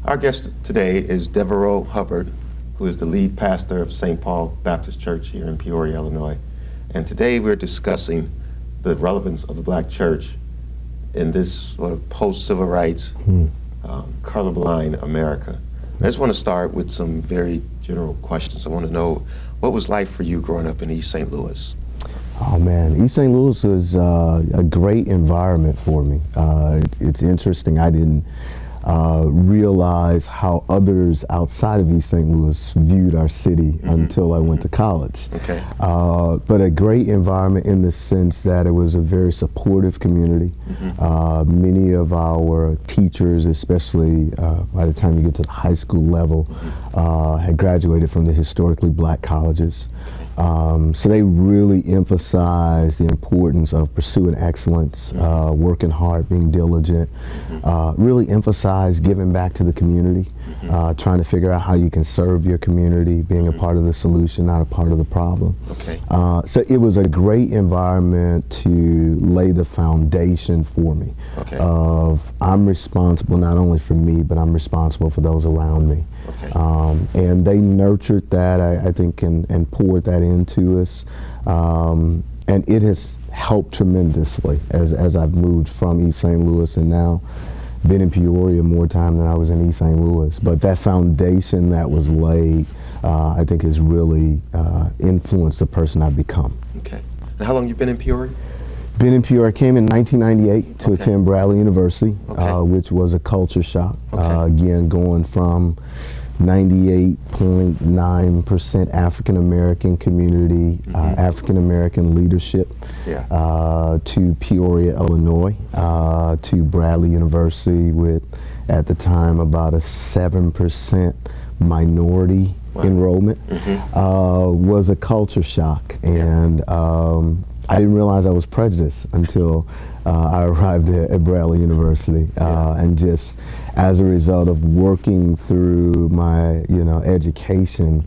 Our guest today is Devereaux Hubbard, who is the lead pastor of St. Paul Baptist Church here in Peoria, Illinois. And today we're discussing the relevance of the Black church in this sort of post-civil rights, colorblind America. I just want to start with some very general questions. I want to know, what was life for you growing up in East St. Louis? Oh man, East St. Louis was a great environment for me. It's interesting, I didn't realize how others outside of East St. Louis viewed our city until I went to college. Okay. But a great environment in the sense that it was a very supportive community. Many of our teachers, especially by the time you get to the high school level, had graduated from the historically Black colleges. So they really emphasized the importance of pursuing excellence, working hard, being diligent, really emphasized giving back to the community, trying to figure out how you can serve your community, being a part of the solution, not a part of the problem. Okay. So it was a great environment to lay the foundation for me of I'm responsible not only for me, but I'm responsible for those around me. And they nurtured that, I think, and poured that into us. And it has helped tremendously as I've moved from East St. Louis and now been in Peoria more time than I was in East St. Louis. But that foundation that was laid, I think has really influenced the person I've become. Okay. And how long you been in Peoria? Been in Peoria, came in 1998 to attend Bradley University, which was a culture shock. Again, going from 98.9% African American community, African American leadership, to Peoria, Illinois, to Bradley University with, at the time, about a 7% minority enrollment, was a culture shock. And I didn't realize I was prejudiced until I arrived at Bradley University, and just as a result of working through my education,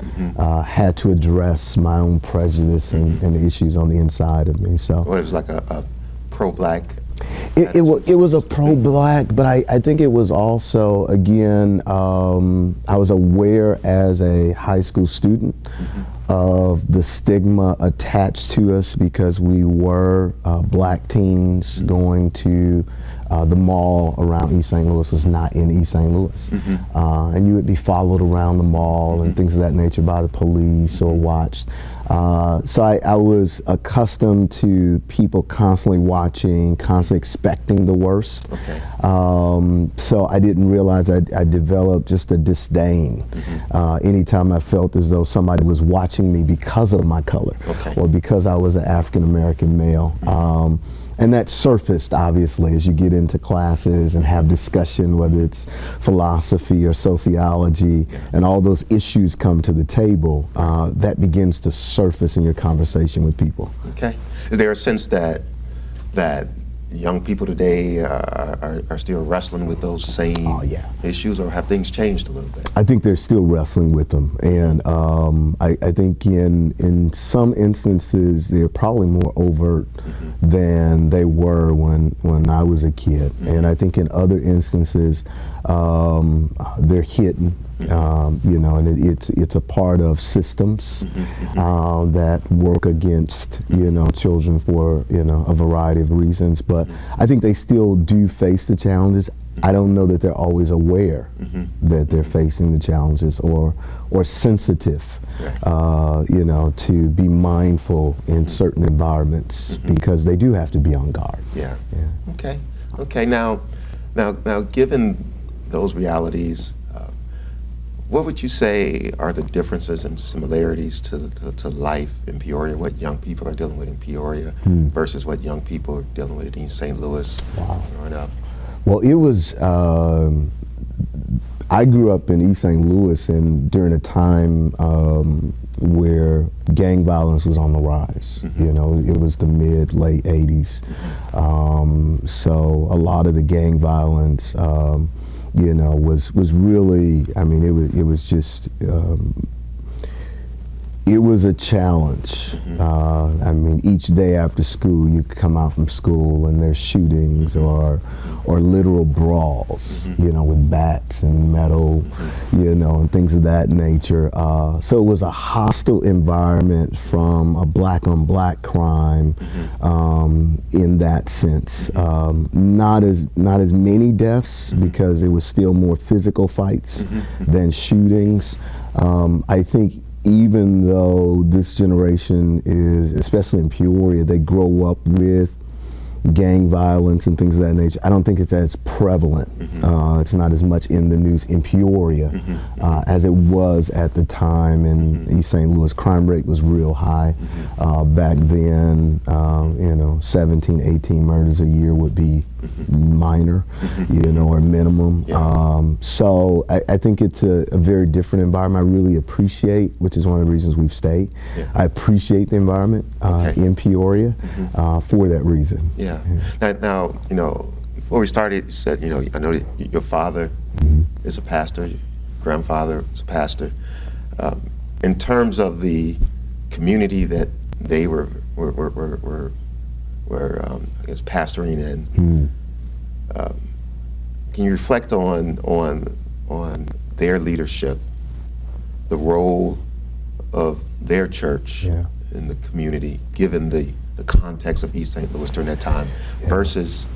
had to address my own prejudice and the issues on the inside of me. So well, it was like a pro-Black. It was a pro-Black, but I think it was also, again, I was aware as a high school student of the stigma attached to us because we were Black teens going to the mall around East St. Louis. Was not in East St. Louis. And you would be followed around the mall and things of that nature by the police or watched. So I was accustomed to people constantly watching, constantly expecting the worst. So I didn't realize I developed just a disdain anytime I felt as though somebody was watching me because of my color or because I was an African American male. And that surfaced, obviously, as you get into classes and have discussion, whether it's philosophy or sociology, and all those issues come to the table, that begins to surface in your conversation with people. Okay. Is there a sense that young people today are still wrestling with those same issues, or have things changed a little bit? I think they're still wrestling with them, and I think in some instances they're probably more overt than they were when I was a kid, and I think in other instances they're hidden. And it's a part of systems that work against children for a variety of reasons. But I think they still do face the challenges. I don't know that they're always aware that they're facing the challenges or sensitive, to be mindful in certain environments because they do have to be on guard. Okay. Now, given those realities, what would you say are the differences and similarities to life in Peoria, what young people are dealing with in Peoria versus what young people are dealing with in East St. Louis growing up? Well, it was, I grew up in East St. Louis and during a time where gang violence was on the rise. It was the late 80s. So a lot of the gang violence was really, it was just It was a challenge. I mean, each day after school, you come out from school and there's shootings or literal brawls, you know, with bats and metal, you know, and things of that nature. So it was a hostile environment from a black on black crime in that sense. Not as many deaths because it was still more physical fights than shootings. I think even though this generation is, especially in Peoria, they grow up with gang violence and things of that nature, I don't think it's as prevalent. It's not as much in the news in Peoria as it was at the time in East St. Louis. Crime rate was real high back then. You know, 17, 18 murders a year would be minor, you know, or minimum. So I think it's a very different environment. I really appreciate, which is one of the reasons we've stayed. I appreciate the environment in Peoria for that reason. Now, you know, before we started, you said, you know, I know that your father is a pastor, your grandfather is a pastor. In terms of the community that they were I guess pastoring in, can you reflect on their leadership, the role of their church in the community, given the context of East St. Louis during that time, versus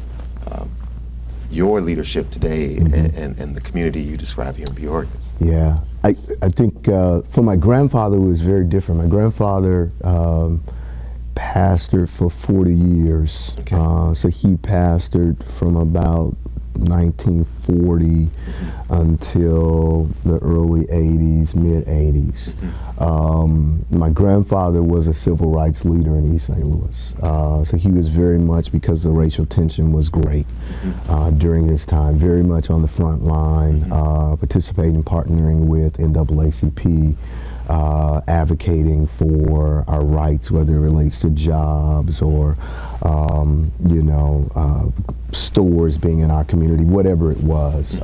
your leadership today and the community you describe here in Peoria? Yeah, I think for my grandfather it was very different. My grandfather pastored for 40 years. So he pastored from about 1940 until the early 80s, mid 80s. My grandfather was a civil rights leader in East St. Louis. So he was very much, because the racial tension was great during his time, very much on the front line, participating, partnering with NAACP, advocating for our rights, whether it relates to jobs or, you know, stores being in our community, whatever it was.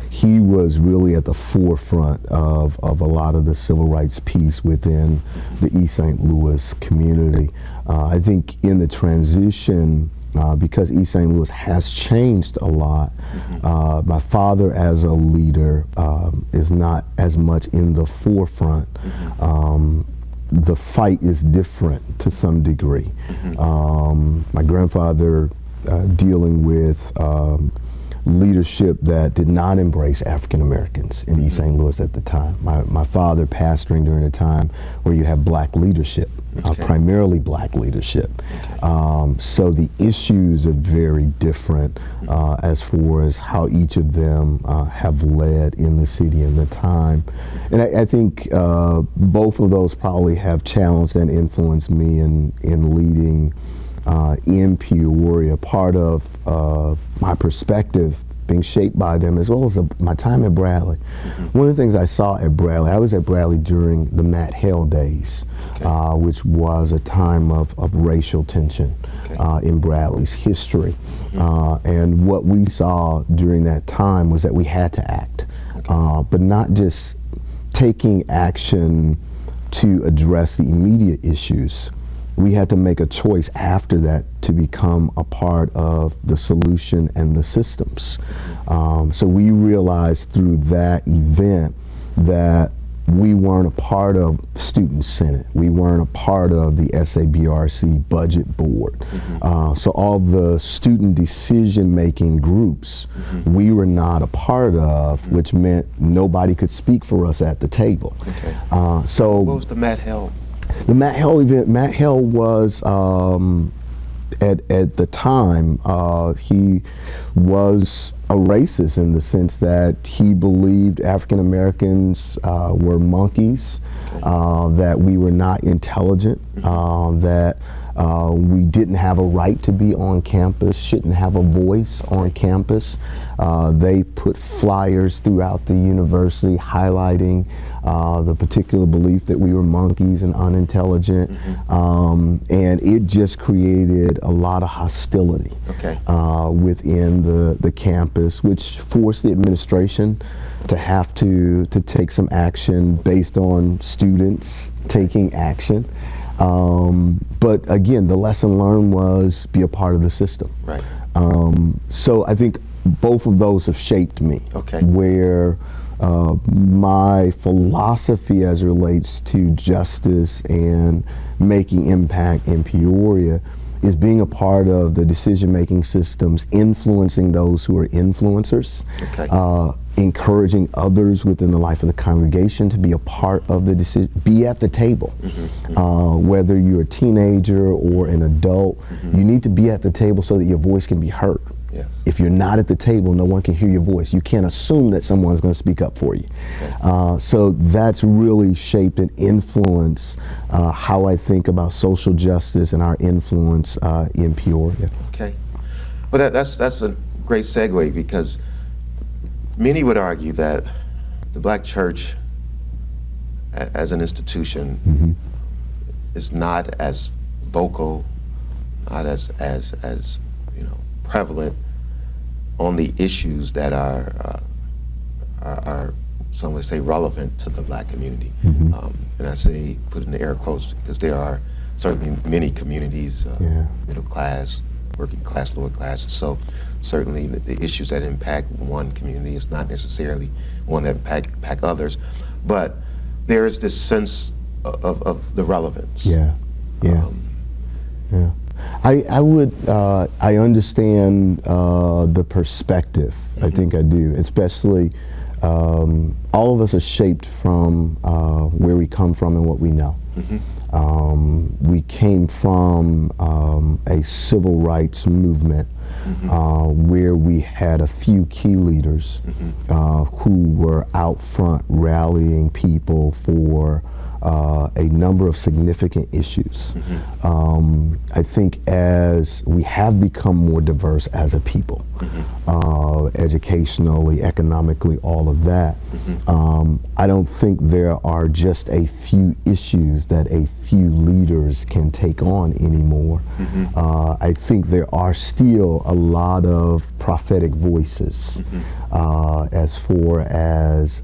He was really at the forefront of a lot of the civil rights piece within the East St. Louis community. I think in the transition, because East St. Louis has changed a lot, my father as a leader is not as much in the forefront. The fight is different to some degree. My grandfather dealing with leadership that did not embrace African Americans in East St. Louis at the time. My father pastoring during a time where you have black leadership, primarily black leadership. So the issues are very different as far as how each of them have led in the city in the time. And I think both of those probably have challenged and influenced me in leading in Peoria. Part of my perspective being shaped by them, as well as my time at Bradley. One of the things I saw at Bradley, I was at Bradley during the Matt Hale days, which was a time of racial tension in Bradley's history. And what we saw during that time was that we had to act, but not just taking action to address the immediate issues. We had to make a choice after that to become a part of the solution and the systems. So we realized through that event that we weren't a part of Student Senate. We weren't a part of the SABRC budget board. So all the student decision-making groups we were not a part of, which meant nobody could speak for us at the table. So what was the Matt Hale? The Matt Hale event, Matt Hale was, at the time, he was a racist in the sense that he believed African Americans were monkeys, that we were not intelligent, that We didn't have a right to be on campus, shouldn't have a voice on campus. They put flyers throughout the university highlighting the particular belief that we were monkeys and unintelligent, and it just created a lot of hostility within the campus, which forced the administration to have to take some action based on students taking action. But again, the lesson learned was be a part of the system. Right. So I think both of those have shaped me. Okay. Where my philosophy as it relates to justice and making impact in Peoria is being a part of the decision-making systems, influencing those who are influencers, encouraging others within the life of the congregation to be a part of the decision, be at the table. Whether you're a teenager or an adult, you need to be at the table so that your voice can be heard. Yes. If you're not at the table, no one can hear your voice. You can't assume that someone's going to speak up for you. So that's really shaped and influenced how I think about social justice and our influence in Peoria. Okay. Well, that's a great segue, because many would argue that the Black church as an institution is not as vocal, not as prevalent on the issues that are some would say relevant to the Black community. And I say put in the air quotes because there are certainly many communities, middle class, working class, lower class. So certainly the issues that impact one community is not necessarily one that impact others, but there is this sense of the relevance. I understand the perspective. I think I do, especially all of us are shaped from where we come from and what we know. We came from a civil rights movement where we had a few key leaders who were out front rallying people for a number of significant issues. I think as we have become more diverse as a people, educationally, economically, all of that, I don't think there are just a few issues that a few leaders can take on anymore. I think there are still a lot of prophetic voices as far as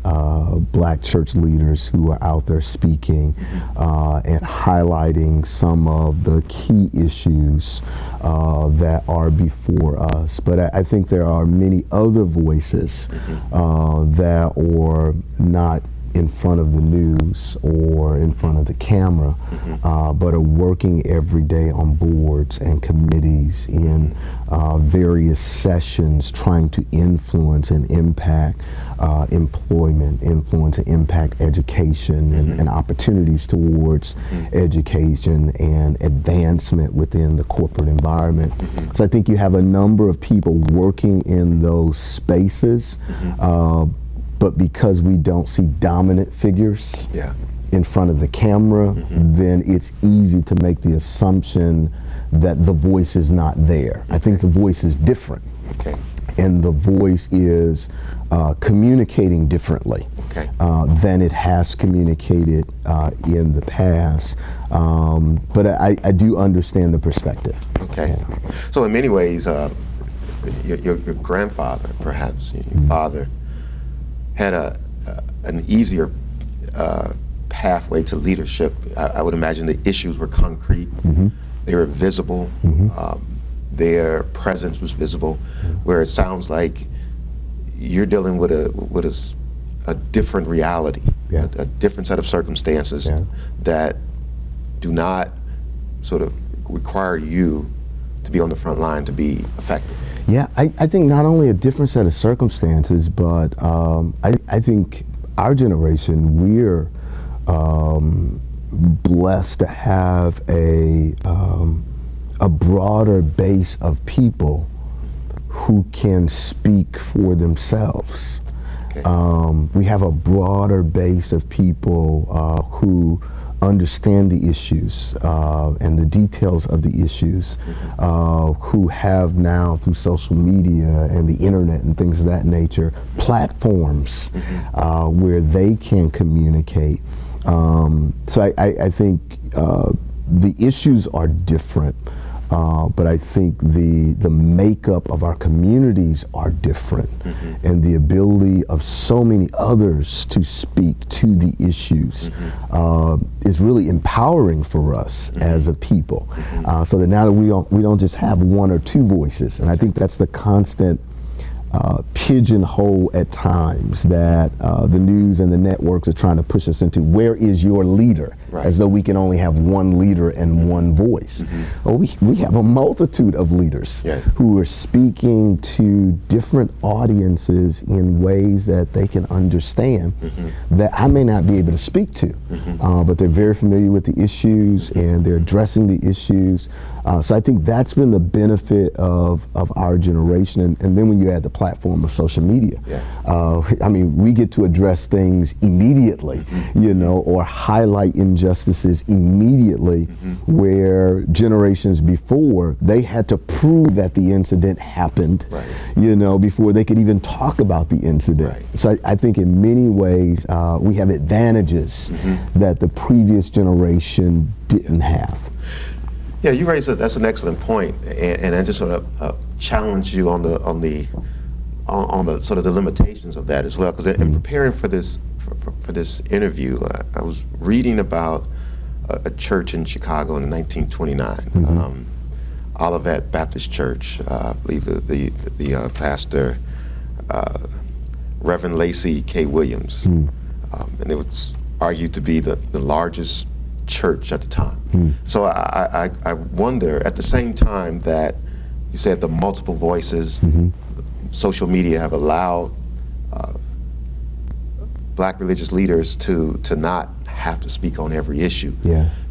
Black church leaders who are out there speaking and highlighting some of the key issues that are before us. But I think there are many other voices that are not in front of the news or in front of the camera, but are working every day on boards and committees in various sessions trying to influence and impact employment, influence and impact education and opportunities towards education and advancement within the corporate environment. So I think you have a number of people working in those spaces, but because we don't see dominant figures in front of the camera, then it's easy to make the assumption that the voice is not there. I think the voice is different. And the voice is communicating differently than it has communicated in the past. But I do understand the perspective. So in many ways, your grandfather, perhaps, your father, had an easier pathway to leadership. I would imagine the issues were concrete, they were visible, their presence was visible, where it sounds like you're dealing with a different reality, a different set of circumstances that do not sort of require you to be on the front line to be effective. I think not only a different set of circumstances, but I think our generation, we're blessed to have a broader base of people who can speak for themselves. We have a broader base of people who understand the issues and the details of the issues, who have now, through social media and the internet and things of that nature, platforms where they can communicate. So I think the issues are different. But I think the makeup of our communities are different, and the ability of so many others to speak to the issues is really empowering for us as a people. So that now that we don't just have one or two voices, and I think that's the constant pigeonhole at times that the news and the networks are trying to push us into. Where is your leader? Right. As though we can only have one leader and one voice. Well, we have a multitude of leaders who are speaking to different audiences in ways that they can understand that I may not be able to speak to, but they're very familiar with the issues and they're addressing the issues. So I think that's been the benefit of our generation. And then when you add the platform of social media, I mean, we get to address things immediately, you know, or highlight injustices immediately, where generations before, they had to prove that the incident happened, you know, before they could even talk about the incident. So I think in many ways, we have advantages that the previous generation didn't have. Yeah, you raised it. That's an excellent point, and I just sort of challenge you on the sort of the limitations of that as well. Because in preparing for this interview, I was reading about a church in Chicago in 1929, Olivet Baptist Church. I believe the pastor, Reverend Lacey K. Williams, and it was argued to be the largest church at the time. So I wonder, at the same time that you said the multiple voices, social media have allowed Black religious leaders to not have to speak on every issue.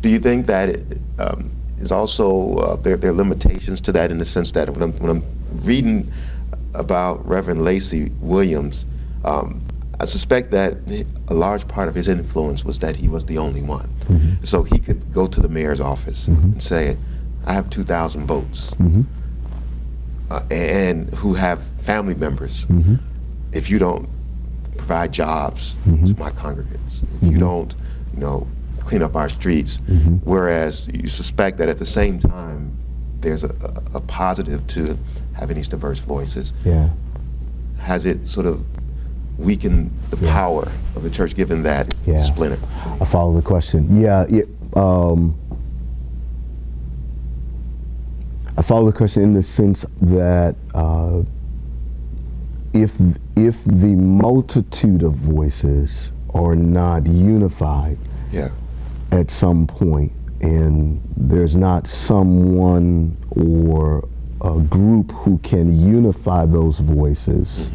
Do you think that it is also there are limitations to that, in the sense that when I'm reading about Reverend Lacey Williams, I suspect that a large part of his influence was that he was the only one. So he could go to the mayor's office and say, I have 2,000 votes, and who have family members. If you don't provide jobs to my congregants, if you don't, you know, clean up our streets, whereas you suspect that at the same time, there's a positive to having these diverse voices. Has it sort of weaken the power of the church, given that splinter? I follow the question. I follow the question in the sense that if the multitude of voices are not unified at some point, and there's not someone or a group who can unify those voices,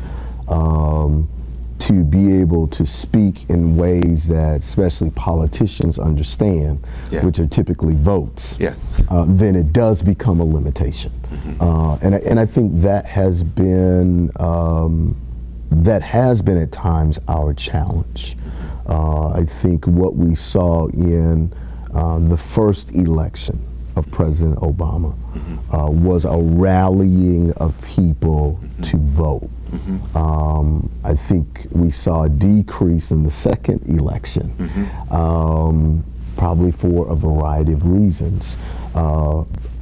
to be able to speak in ways that especially politicians understand, which are typically votes, then it does become a limitation. And I think that has been at times our challenge. I think what we saw in the first election of President Obama was a rallying of people to vote. I think we saw a decrease in the second election, probably for a variety of reasons.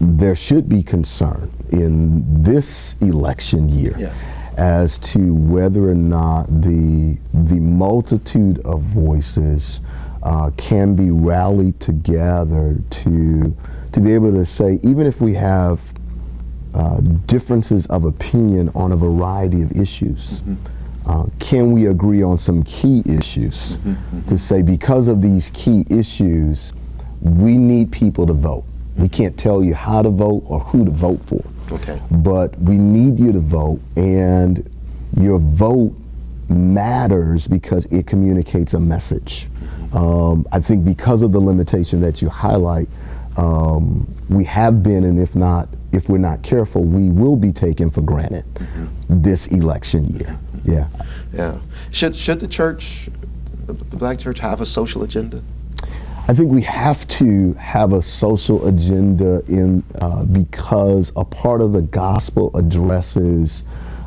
There should be concern in this election year as to whether or not the multitude of voices can be rallied together to be able to say, even if we have differences of opinion on a variety of issues, can we agree on some key issues to say, because of these key issues, we need people to vote. We can't tell you how to vote or who to vote for, but we need you to vote, and your vote matters because it communicates a message. I think because of the limitation that you highlight, we have been, and if we're not careful, we will be taken for granted this election year. Should the church, the Black church, have a social agenda? I think we have to have a social agenda because a part of the gospel addresses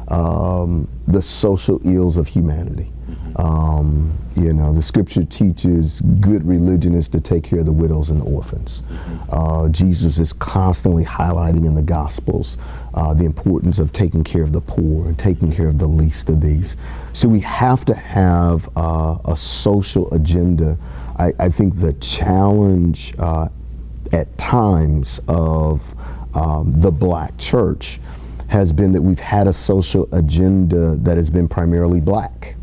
the social ills of humanity. The scripture teaches good religion is to take care of the widows and the orphans. Jesus is constantly highlighting in the Gospels the importance of taking care of the poor and taking care of the least of these. So we have to have a social agenda. I think the challenge at times of the Black church has been that we've had a social agenda that has been primarily Black.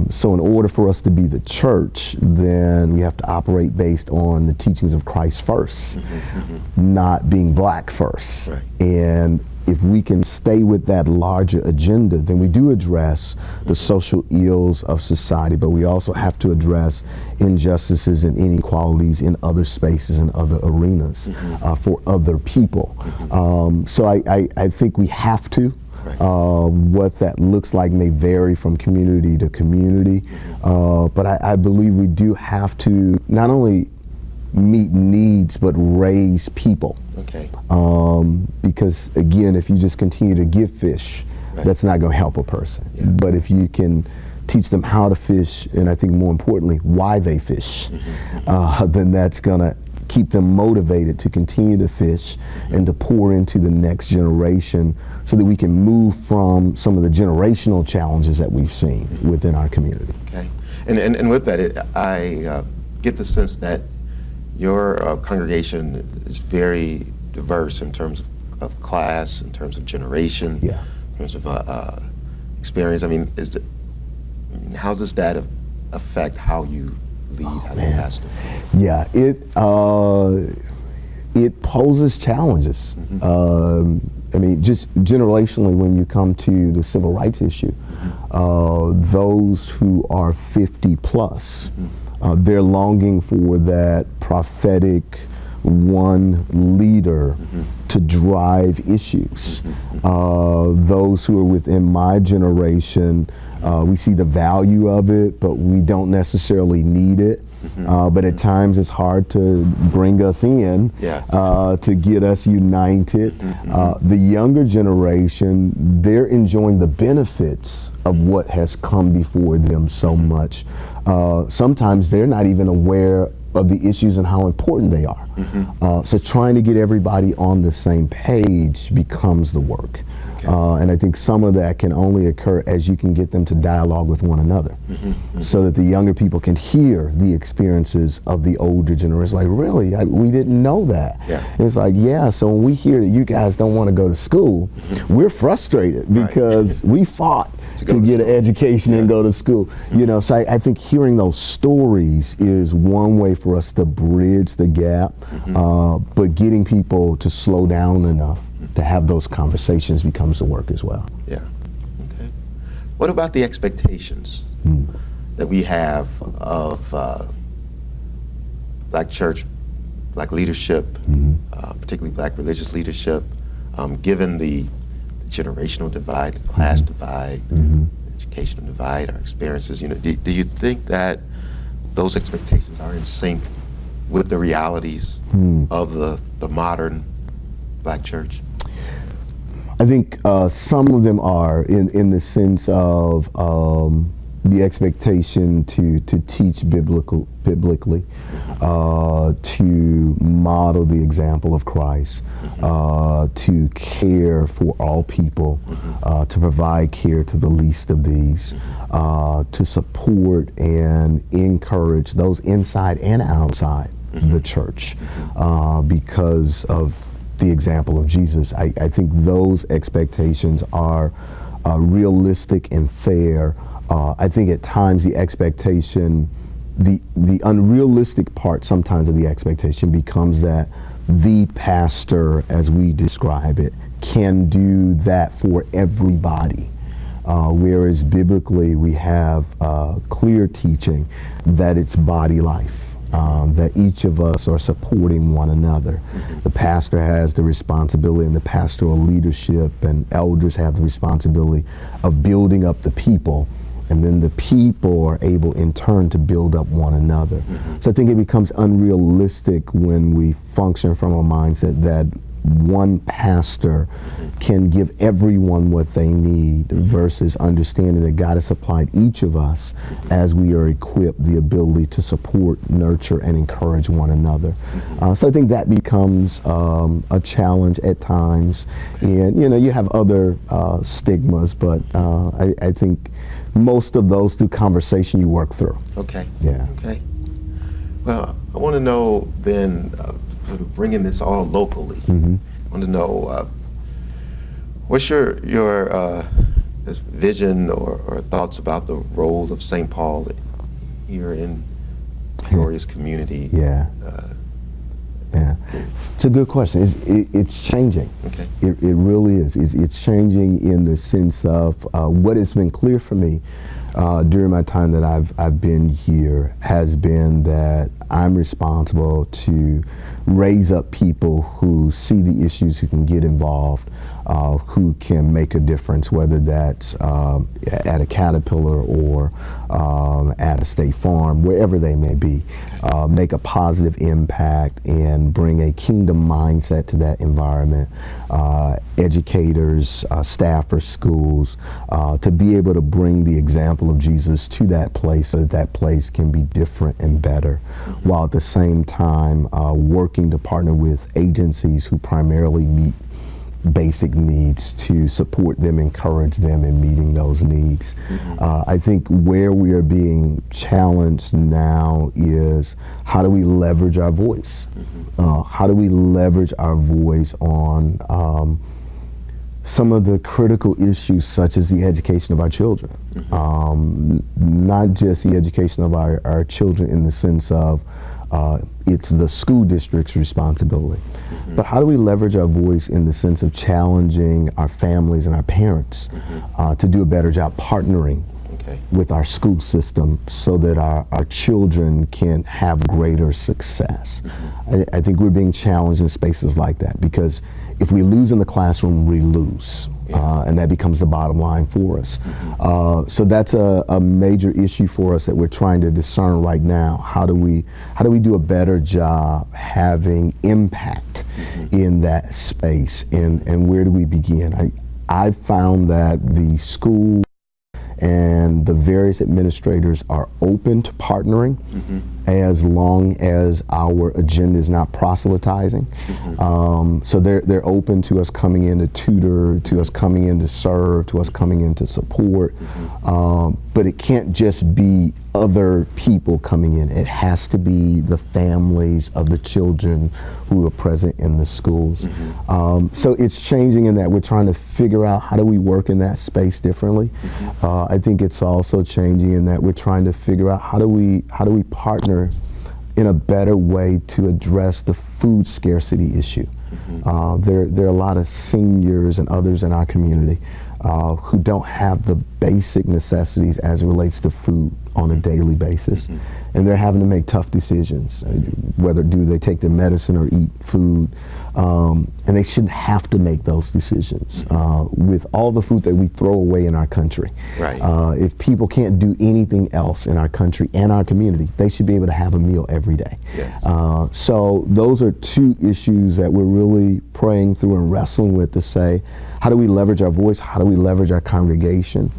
So in order for us to be the church, then we have to operate based on the teachings of Christ first, not being Black first. Right. And if we can stay with that larger agenda, then we do address the social ills of society, but we also have to address injustices and inequalities in other spaces and other arenas for other people. So I think we have to. Right. What that looks like may vary from community to community, but I believe we do have to not only meet needs but raise people. Okay. Because again, if you just continue to give fish, Right. that's not going to help a person. Yeah. But if you can teach them how to fish, and I think more importantly, why they fish, then that's going to keep them motivated to continue to fish and to pour into the next generation so that we can move from some of the generational challenges that we've seen within our community. Okay. And with that, I get the sense that your congregation is very diverse in terms of class, in terms of generation, Yeah. in terms of experience. I mean, how does that affect how you lead, how you pastor? Yeah, it poses challenges. I mean, just generationally, when you come to the civil rights issue, those who are 50 plus, they're longing for that prophetic one leader to drive issues. Those who are within my generation, we see the value of it, but we don't necessarily need it. But at times it's hard to bring us in, to get us united. The younger generation, they're enjoying the benefits of what has come before them so much. Sometimes they're not even aware of the issues and how important they are. So trying to get everybody on the same page becomes the work. And I think some of that can only occur as you can get them to dialogue with one another, so that the younger people can hear the experiences of the older generation. Like, really? We didn't know that. And it's like, yeah, so when we hear that you guys don't want to go to school, we're frustrated because we fought to get an education and go to school. So I think hearing those stories is one way for us to bridge the gap, but getting people to slow down enough to have those conversations becomes the work as well. Yeah. Okay. What about the expectations that we have of Black church, Black leadership, particularly Black religious leadership, given the generational divide, the class divide, educational divide, our experiences? Do you think that those expectations are in sync with the realities of the modern Black church? I think some of them are in the sense of the expectation to teach biblically, to model the example of Christ, to care for all people, to provide care to the least of these, to support and encourage those inside and outside the church because of the example of Jesus. I think those expectations are realistic and fair. I think at times the expectation, the unrealistic part sometimes of the expectation becomes that the pastor, as we describe it, can do that for everybody. Whereas biblically we have clear teaching that it's body life. That each of us are supporting one another. The pastor has the responsibility, and the pastoral leadership and elders have the responsibility of building up the people, and then the people are able in turn to build up one another. So I think it becomes unrealistic when we function from a mindset that one pastor can give everyone what they need versus understanding that God has supplied each of us as we are equipped the ability to support, nurture, and encourage one another. So I think that becomes a challenge at times. And you have other stigmas, but I think most of those through conversation you work through. Okay. Yeah. Okay. Well, I want to know then, sort of bringing this all locally. I want to know what's your this vision or thoughts about the role of St. Paul here in Peoria's community? Yeah. It's a good question. It's changing. Okay. It really is. It's changing in the sense of what has been clear for me during my time that I've been here has been that I'm responsible to raise up people who see the issues, who can get involved, who can make a difference, whether that's at a Caterpillar or at a State Farm, wherever they may be, make a positive impact and bring a kingdom mindset to that environment. Educators, staffers, schools, to be able to bring the example of Jesus to that place so that that place can be different and better, while at the same time working to partner with agencies who primarily meet basic needs to support them, encourage them in meeting those needs. I think where we are being challenged now is how do we leverage our voice? How do we leverage our voice on some of the critical issues such as the education of our children? Not just the education of our children in the sense of it's the school district's responsibility. But how do we leverage our voice in the sense of challenging our families and our parents to do a better job partnering with our school system so that our children can have greater success? I think we're being challenged in spaces like that, because if we lose in the classroom, we lose. And that becomes the bottom line for us. So that's a major issue for us that we're trying to discern right now. How do we do a better job having impact in that space, and where do we begin? I've found that the school and the various administrators are open to partnering as long as our agenda is not proselytizing. So they're open to us coming in to tutor, to us coming in to serve, to us coming in to support. But it can't just be other people coming in. It has to be the families of the children who are present in the schools. So it's changing in that we're trying to figure out how do we work in that space differently. I think it's also changing in that we're trying to figure out how do we partner in a better way to address the food scarcity issue. There are a lot of seniors and others in our community who don't have the basic necessities as it relates to food on a daily basis. And they're having to make tough decisions, whether do they take their medicine or eat food. And they shouldn't have to make those decisions with all the food that we throw away in our country. If people can't do anything else in our country and our community, they should be able to have a meal every day. So those are two issues that we're really praying through and wrestling with to say, how do we leverage our voice? How do we leverage our congregation?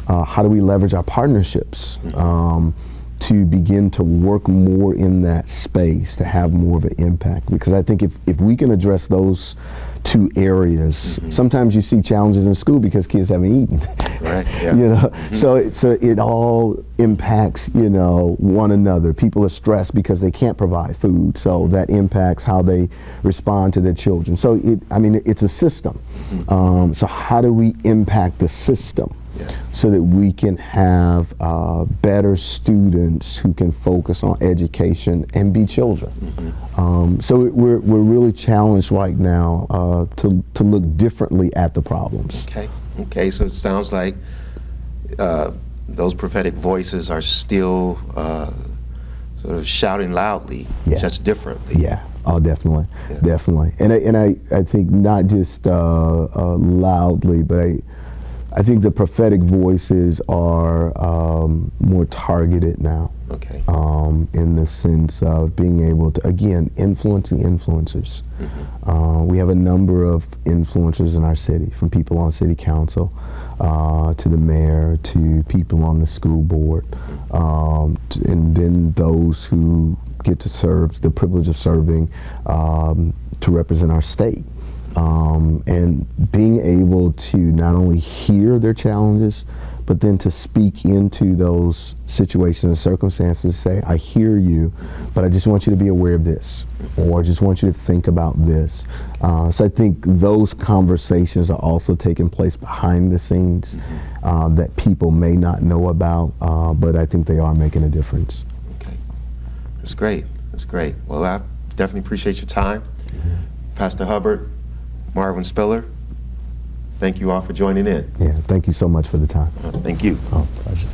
How do we leverage our partnerships to begin to work more in that space to have more of an impact? Because I think if we can address those two areas, sometimes you see challenges in school because kids haven't eaten. So it all impacts one another. People are stressed because they can't provide food, so that impacts how they respond to their children. So it's a system. So how do we impact the system so that we can have better students who can focus on education and be children? So we're really challenged right now to look differently at the problems. Okay. So it sounds like those prophetic voices are still sort of shouting loudly, just differently. Oh, definitely. And I think not just loudly, but I think the prophetic voices are more targeted now. Okay. In the sense of being able to, again, influence the influencers. We have a number of influencers in our city, from people on city council to the mayor to people on the school board, and then those who get to serve, the privilege of serving to represent our state. And being able to not only hear their challenges, but then to speak into those situations and circumstances, say, I hear you, but I just want you to be aware of this, or I just want you to think about this. So I think those conversations are also taking place behind the scenes that people may not know about, but I think they are making a difference. Okay, that's great, that's great. Well, I definitely appreciate your time. Pastor Hubbard, Marwin Spiller, thank you all for joining in. Yeah, thank you so much for the time. Thank you. Oh, pleasure.